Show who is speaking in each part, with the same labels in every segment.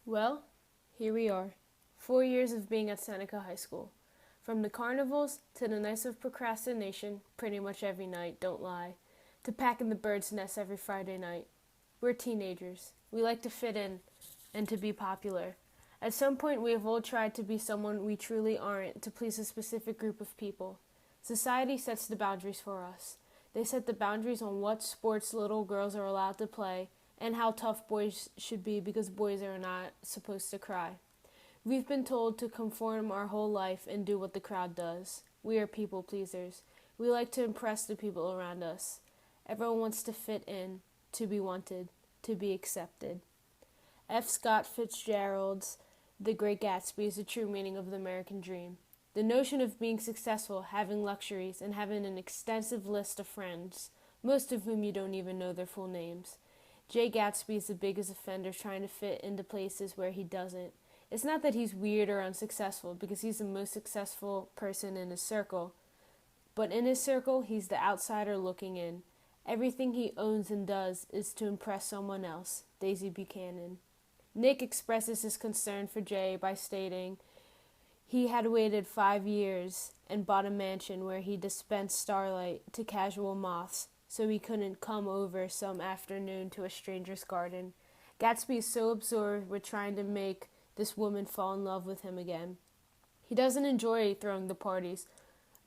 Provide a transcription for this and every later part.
Speaker 1: Well, here we are. 4 years of being at Seneca High School. From the carnivals to the nights of procrastination, pretty much every night, don't lie, to packing the bird's nest every Friday night. We're teenagers. We like to fit in and to be popular. At some point, we have all tried to be someone we truly aren't to please a specific group of people. Society sets the boundaries for us. They set the boundaries on what sports little girls are allowed to play and how tough boys should be because boys are not supposed to cry. We've been told to conform our whole life and do what the crowd does. We are people pleasers. We like to impress the people around us. Everyone wants to fit in, to be wanted, to be accepted. F. Scott Fitzgerald's The Great Gatsby is the true meaning of the American dream. The notion of being successful, having luxuries, and having an extensive list of friends, most of whom you don't even know their full names. Jay Gatsby is the biggest offender trying to fit into places where he doesn't. It's not that he's weird or unsuccessful, because he's the most successful person in his circle. But in his circle, he's the outsider looking in. Everything he owns and does is to impress someone else. Daisy Buchanan. Nick expresses his concern for Jay by stating he had waited 5 years and bought a mansion where he dispensed starlight to casual moths so he couldn't come over some afternoon to a stranger's garden. Gatsby is so absorbed with trying to make this woman fall in love with him again. He doesn't enjoy throwing the parties,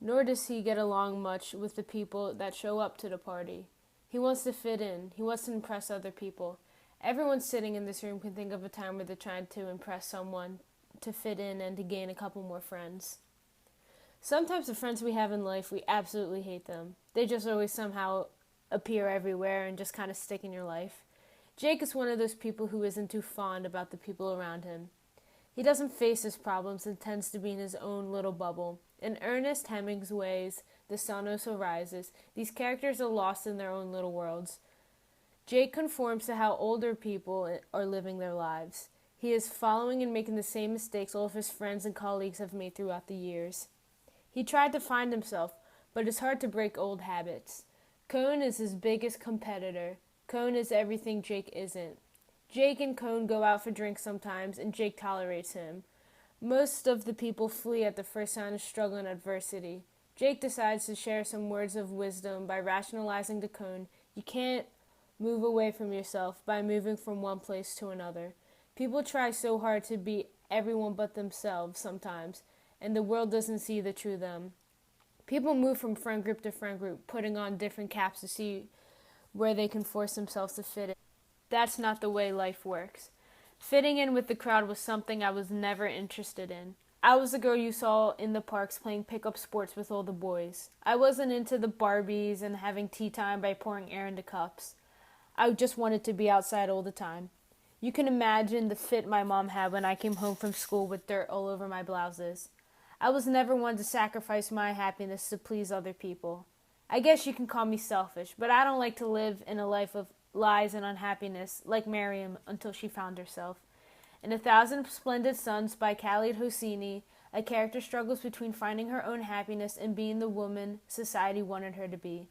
Speaker 1: nor does he get along much with the people that show up to the party. He wants to fit in. He wants to impress other people. Everyone sitting in this room can think of a time where they're trying to impress someone, to fit in, and to gain a couple more friends. Sometimes the friends we have in life, we absolutely hate them. They just always somehow appear everywhere and just kind of stick in your life. Jake is one of those people who isn't too fond about the people around him. He doesn't face his problems and tends to be in his own little bubble. In Ernest Hemingway's The Sun Also Rises, these characters are lost in their own little worlds. Jake conforms to how older people are living their lives. He is following and making the same mistakes all of his friends and colleagues have made throughout the years. He tried to find himself, but it's hard to break old habits. Cone is his biggest competitor. Cone is everything Jake isn't. Jake and Cone go out for drinks sometimes, and Jake tolerates him. Most of the people flee at the first sign of struggle and adversity. Jake decides to share some words of wisdom by rationalizing to Cone, you can't move away from yourself by moving from one place to another. People try so hard to be everyone but themselves sometimes, and the world doesn't see the true them. People move from friend group to friend group, putting on different caps to see where they can force themselves to fit in. That's not the way life works. Fitting in with the crowd was something I was never interested in. I was the girl you saw in the parks playing pickup sports with all the boys. I wasn't into the Barbies and having tea time by pouring air into cups. I just wanted to be outside all the time. You can imagine the fit my mom had when I came home from school with dirt all over my blouses. I was never one to sacrifice my happiness to please other people. I guess you can call me selfish, but I don't like to live in a life of lies and unhappiness like Miriam until she found herself. In A Thousand Splendid Suns by Khaled Hosseini, a character struggles between finding her own happiness and being the woman society wanted her to be.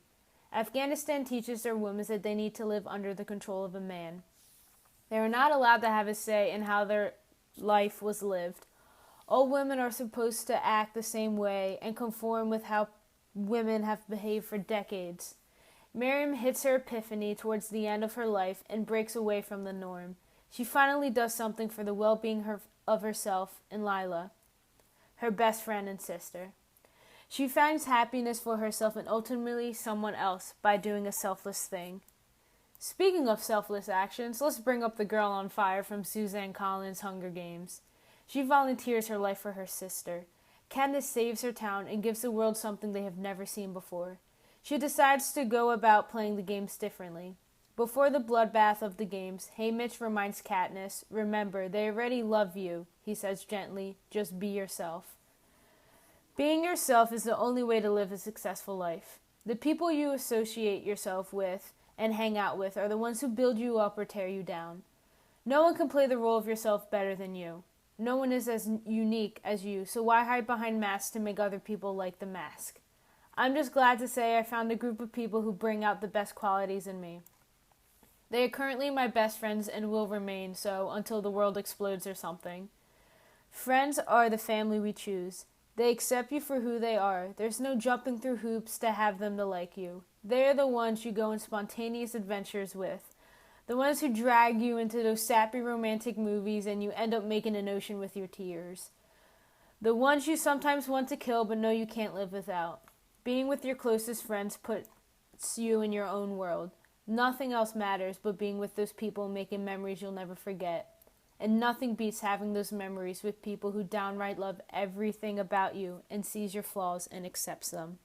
Speaker 1: Afghanistan teaches their women that they need to live under the control of a man. They are not allowed to have a say in how their life was lived. All women are supposed to act the same way and conform with how women have behaved for decades. Miriam hits her epiphany towards the end of her life and breaks away from the norm. She finally does something for the well-being of herself and Lila, her best friend and sister. She finds happiness for herself and ultimately someone else by doing a selfless thing. Speaking of selfless actions, let's bring up the girl on fire from Suzanne Collins' Hunger Games. She volunteers her life for her sister. Katniss saves her town and gives the world something they have never seen before. She decides to go about playing the games differently. Before the bloodbath of the games, Haymitch reminds Katniss, remember, they already love you, he says gently, just be yourself. Being yourself is the only way to live a successful life. The people you associate yourself with and hang out with are the ones who build you up or tear you down. No one can play the role of yourself better than you. No one is as unique as you, so why hide behind masks to make other people like the mask? I'm just glad to say I found a group of people who bring out the best qualities in me. They are currently my best friends and will remain so until the world explodes or something. Friends are the family we choose. They accept you for who they are. There's no jumping through hoops to have them to like you. They are the ones you go on spontaneous adventures with. The ones who drag you into those sappy romantic movies and you end up making an ocean with your tears. The ones you sometimes want to kill but know you can't live without. Being with your closest friends puts you in your own world. Nothing else matters but being with those people and making memories you'll never forget. And nothing beats having those memories with people who downright love everything about you and sees your flaws and accepts them.